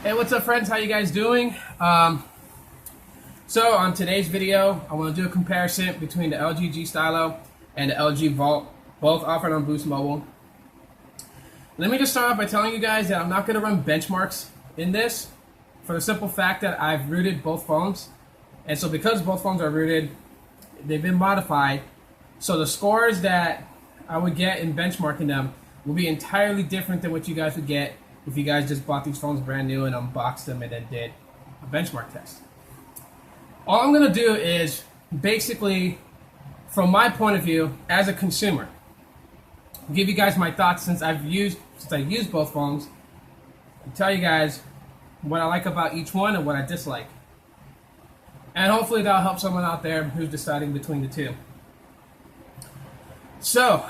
Hey, what's up, friends? How you guys doing? So on today's video, I want to do a comparison between the LG G Stylo and the LG Vault, both offered on Boost Mobile. Let me just start off by telling you guys that I'm not going to run benchmarks in this for the simple fact that I've rooted both phones. And so because both phones are rooted, they've been modified. So the scores that I would get in benchmarking them will be entirely different than what you guys would get if you guys just bought these phones brand new and unboxed them and then did a benchmark test. All I'm going to do is basically, from my point of view as a consumer, give you guys my thoughts since I used both phones, and tell you guys what I like about each one and what I dislike. And hopefully that'll help someone out there who's deciding between the two. So,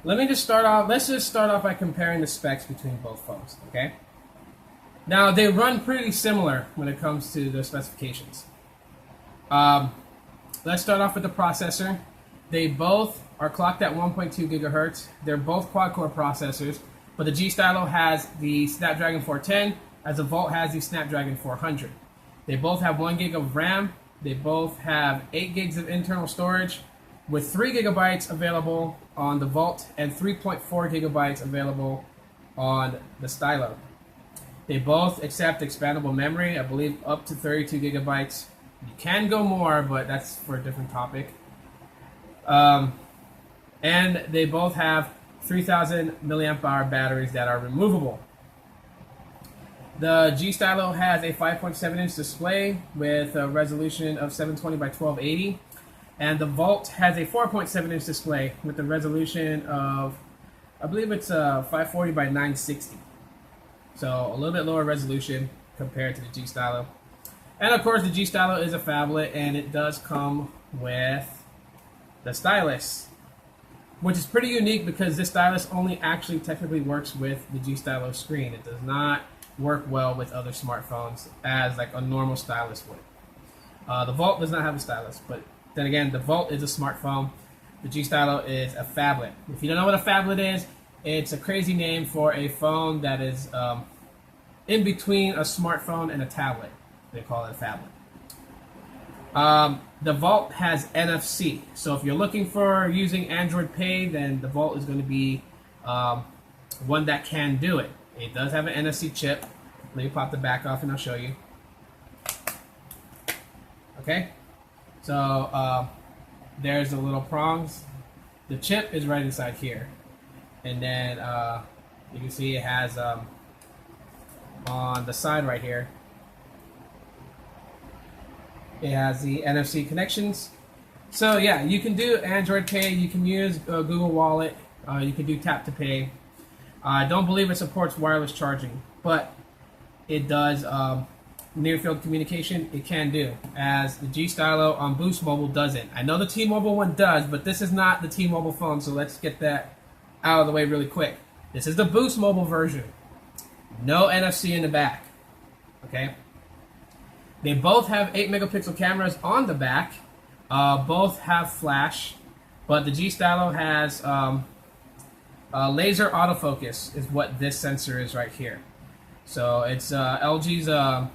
let's just start off by comparing the specs between both phones, okay? Now, they run pretty similar when it comes to the specifications. Let's start off with the processor. They both are clocked at 1.2 gigahertz. They're both quad-core processors, but the G Stylo has the Snapdragon 410, as the Vault has the Snapdragon 400. They both have 1 gig of RAM. They both have 8 gigs of internal storage, with 3 gigabytes available on the Vault and 3.4 gigabytes available on the Stylo. They both accept expandable memory, I believe up to 32 gigabytes. You can go more, but that's for a different topic. And they both have 3,000 milliamp hour batteries that are removable. The G Stylo has a 5.7 inch display with a resolution of 720 by 1280. And the Vault has a 4.7 inch display with a resolution of, I believe it's 540 by 960. So a little bit lower resolution compared to the G Stylo. And of course the G Stylo is a phablet and it does come with the stylus, which is pretty unique because this stylus only actually technically works with the G Stylo screen. It does not work well with other smartphones as like a normal stylus would. The Vault does not have a stylus, but then again, the Vault is a smartphone. The G Stylo is a phablet. If you don't know what a phablet is, it's a crazy name for a phone that is in between a smartphone and a tablet. They call it a phablet. The Vault has NFC. So if you're looking for using Android Pay, then the Vault is going to be one that can do it. It does have an NFC chip. Let me pop the back off and I'll show you. Okay. So there's the little prongs. The chip is right inside here, and then you can see it has on the side right here. It has the NFC connections. So yeah, you can do Android Pay. You can use Google Wallet. You can do Tap to Pay. I don't believe it supports wireless charging, but it does. Near field communication, it can do, as the G Stylo on Boost Mobile doesn't. I know the T-Mobile one does, but this is not the T-Mobile phone, so let's get that out of the way really quick. This is the Boost Mobile version. No NFC in the back. Okay? They both have 8 megapixel cameras on the back. Both have flash, but the G Stylo has laser autofocus is what this sensor is right here. So it's LG's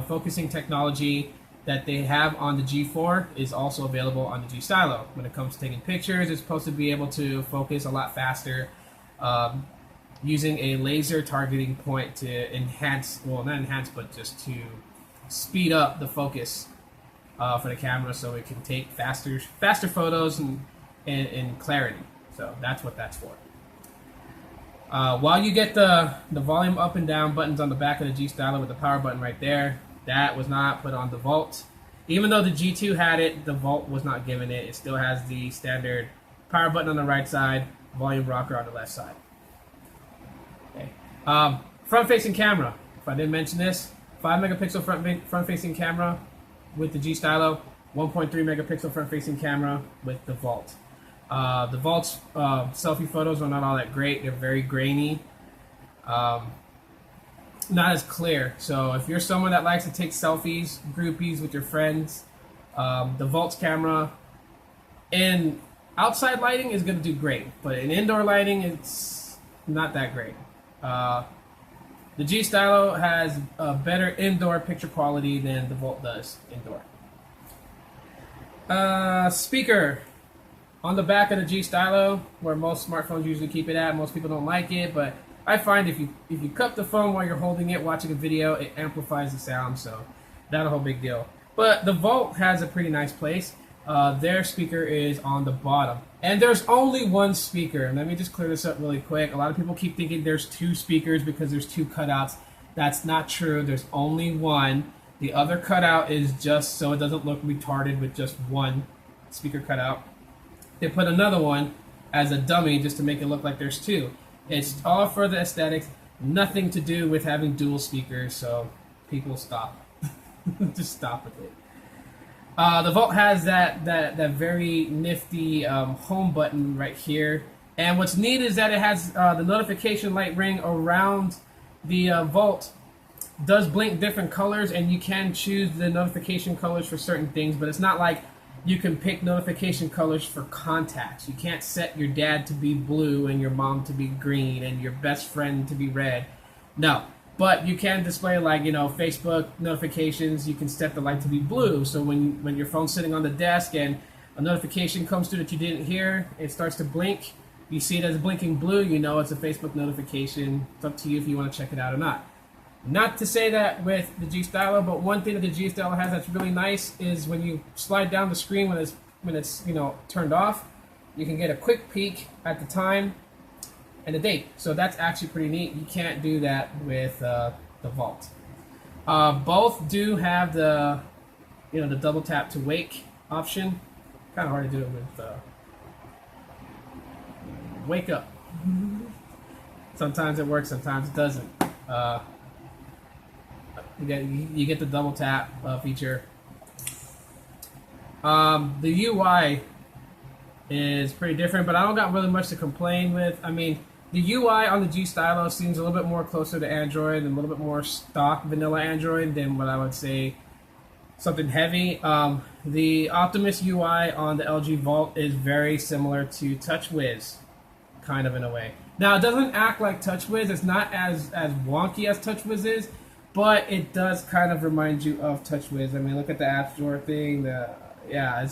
focusing technology that they have on the G4 is also available on the G Stylo. When it comes to taking pictures, it's supposed to be able to focus a lot faster using a laser targeting point to enhance, well, not enhance, but just to speed up the focus for the camera so it can take faster photos and clarity. So that's what that's for. While you get the volume up and down buttons on the back of the G Stylo with the power button right there, that was not put on the Vault. Even though the G2 had it, the Vault was not given it. It still has the standard power button on the right side, volume rocker on the left side. Okay. Front-facing camera. If I didn't mention this, 5 megapixel front-facing camera with the G Stylo, 1.3 megapixel front-facing camera with the Vault. The Vault's selfie photos are not all that great. They're very grainy, not as clear. So if you're someone that likes to take selfies, groupies with your friends, the Vault's camera in outside lighting is going to do great, but in indoor lighting, it's not that great. The G Stylo has a better indoor picture quality than the Volt does indoor. Speaker. On the back of the G Stylo, where most smartphones usually keep it at, most people don't like it, but I find if you cup the phone while you're holding it, watching a video, it amplifies the sound, so not a whole big deal. But the Volt has a pretty nice place. Their speaker is on the bottom. And there's only one speaker. Let me just clear this up really quick. A lot of people keep thinking there's two speakers because there's two cutouts. That's not true. There's only one. The other cutout is just so it doesn't look retarded with just one speaker cutout. They put another one as a dummy just to make it look like there's two. It's all for the aesthetics. Nothing to do with having dual speakers, so people stop. Just stop with it. The Volt has that very nifty home button right here. And what's neat is that it has the notification light ring around the Volt does blink different colors, and you can choose the notification colors for certain things, but it's not like you can pick notification colors for contacts. You can't set your dad to be blue and your mom to be green and your best friend to be red. No. But you can display, like, you know, Facebook notifications. You can set the light to be blue. So when your phone's sitting on the desk and a notification comes through that you didn't hear, it starts to blink. You see it as blinking blue, you know it's a Facebook notification. It's up to you if you want to check it out or not. Not to say that with the G Stylo, but one thing that the G Stylo has that's really nice is when you slide down the screen when it's you know, turned off, you can get a quick peek at the time and the date. So that's actually pretty neat. You can't do that with the Volt. Both do have the, you know, the double tap to wake option. Kind of hard to do it with wake up. Sometimes it works, sometimes it doesn't. You get the double tap feature. The UI is pretty different, but I don't got really much to complain with. I mean, the UI on the G Stylo seems a little bit more closer to Android and a little bit more stock vanilla Android than what I would say something heavy. The Optimus UI on the LG Volt is very similar to TouchWiz, kind of in a way. Now, it doesn't act like TouchWiz. It's not as wonky as TouchWiz is, but it does kind of remind you of TouchWiz. I mean, look at the App Store thing. Yeah,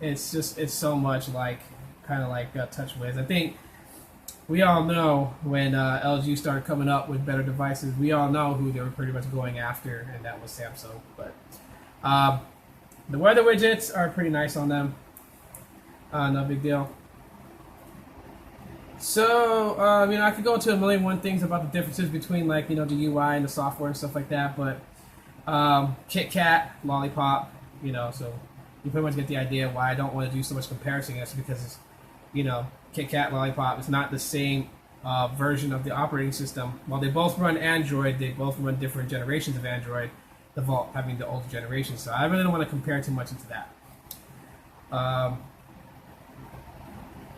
it's so much like, kind of like TouchWiz. I think we all know when LG started coming up with better devices, we all know who they were pretty much going after, and that was Samsung. But the weather widgets are pretty nice on them. No big deal. So, you know, I could go into a million one things about the differences between, like, you know, the UI and the software and stuff like that, but Kit Kat, Lollipop, you know, so you pretty much get the idea why I don't want to do so much comparison. That's because it's, you know, Kit Kat, Lollipop is not the same version of the operating system. While they both run Android, they both run different generations of Android, the Volt having the older generation. So I really don't want to compare too much into that.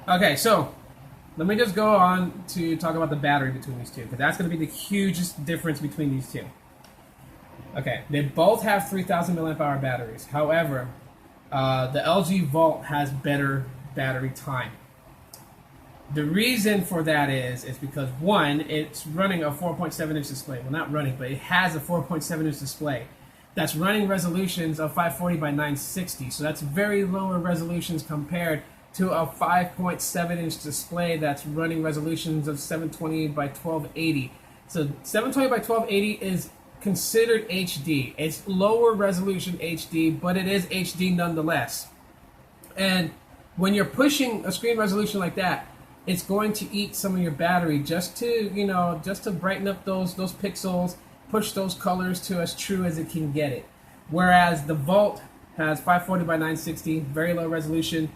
Okay, so let me just go on to talk about the battery between these two, because that's going to be the hugest difference between these two. Okay, they both have 3,000 milliamp hour batteries. However, the LG Volt has better battery time. The reason for that is because, one, it's running a 4.7-inch display. Well, not running, but it has a 4.7-inch display that's running resolutions of 540 by 960. So that's very lower resolutions compared to a 5.7-inch display that's running resolutions of 720 by 1280. So 720 by 1280 is considered HD. It's lower resolution HD, but it is HD nonetheless. And when you're pushing a screen resolution like that, it's going to eat some of your battery just to, you know, just to brighten up those pixels, push those colors to as true as it can get it. Whereas the Volt has 540 by 960, very low resolution,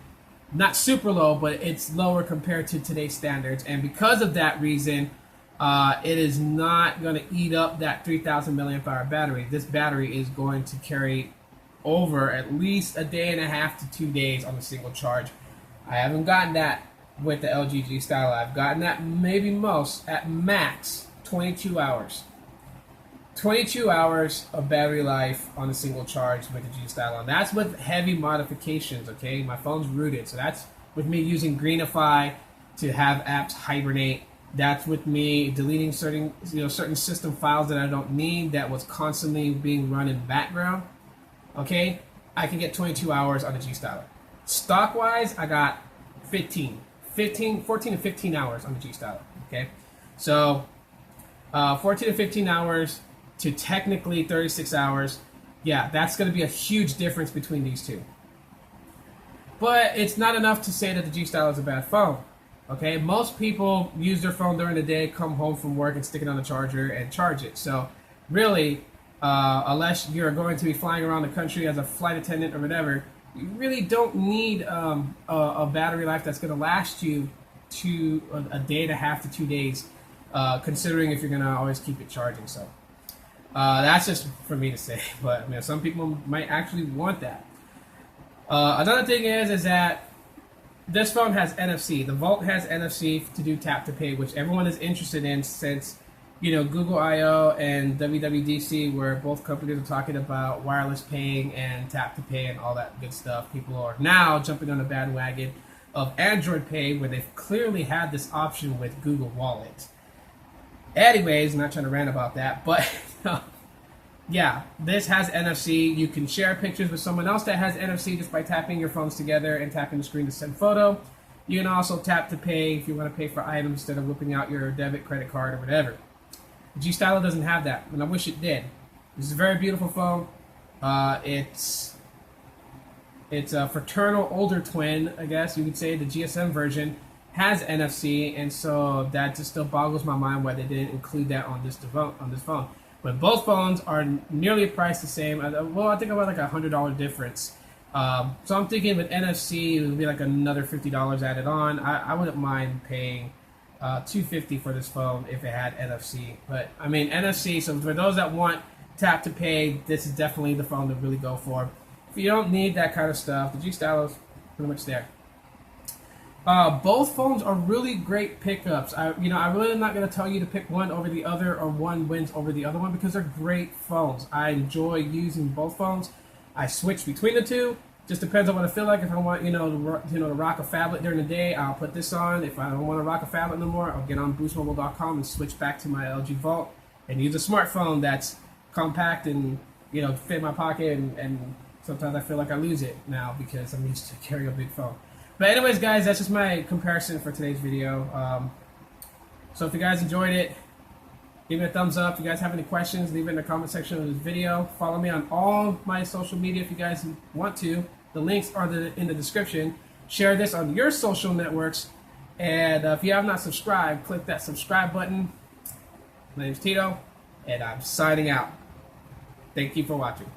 not super low, but it's lower compared to today's standards. And because of that reason, it is not going to eat up that 3,000 milliamp hour battery. This battery is going to carry over at least a day and a half to 2 days on a single charge. I haven't gotten that with the LG G Stylo. I've gotten that maybe most, at max, 22 hours. 22 hours of battery life on a single charge with the G Stylo. And that's with heavy modifications, okay? My phone's rooted, so that's with me using Greenify to have apps hibernate. That's with me deleting certain system files that I don't need that was constantly being run in background. Okay, I can get 22 hours on the G Stylo. Stock wise, I got 14 to 15 hours on the G Stylo. Okay, so 14 to 15 hours to technically 36 hours. Yeah, that's going to be a huge difference between these two. But it's not enough to say that the G Stylo is a bad phone. Okay, most people use their phone during the day, come home from work and stick it on the charger and charge it. So really, unless you're going to be flying around the country as a flight attendant or whatever, you really don't need a battery life that's going to last you a day and a half to 2 days, considering if you're going to always keep it charging. So that's just for me to say, but I mean, some people might actually want that. Another thing is that this phone has NFC. The Volt has NFC to do tap to pay, which everyone is interested in since, you know, Google I/O and WWDC, where both companies are talking about wireless paying and tap to pay and all that good stuff. People are now jumping on the bandwagon of Android Pay, where they've clearly had this option with Google Wallet. Anyways, I'm not trying to rant about that, but yeah, this has NFC. You can share pictures with someone else that has NFC just by tapping your phones together and tapping the screen to send photo. You can also tap to pay if you want to pay for items instead of whipping out your debit, credit card, or whatever. The G Stylo doesn't have that, and I wish it did. This is a very beautiful phone. It's a fraternal older twin, I guess you could say. The GSM version has NFC, and so that just still boggles my mind why they didn't include that on this phone. But both phones are nearly priced the same. Well, I think about like $100 difference. So I'm thinking with NFC, it would be like another $50 added on. I wouldn't mind paying $250 for this phone if it had NFC. But I mean NFC. So for those that want tap to pay, this is definitely the phone to really go for. If you don't need that kind of stuff, the G Stylo's pretty much there. Both phones are really great pickups. I really am not going to tell you to pick one over the other or one wins over the other one because they're great phones. I enjoy using both phones. I switch between the two. Just depends on what I feel like. If I want, to rock a phablet during the day, I'll put this on. If I don't want to rock a phablet no more, I'll get on boostmobile.com and switch back to my LG Vault and use a smartphone that's compact and fit in my pocket. And sometimes I feel like I lose it now because I'm used to carrying a big phone. But anyways, guys, that's just my comparison for today's video. So if you guys enjoyed it, give me a thumbs up. If you guys have any questions, leave it in the comment section of this video. Follow me on all my social media if you guys want to. The links are in the description. Share this on your social networks. And if you have not subscribed, click that subscribe button. My name is Tito, and I'm signing out. Thank you for watching.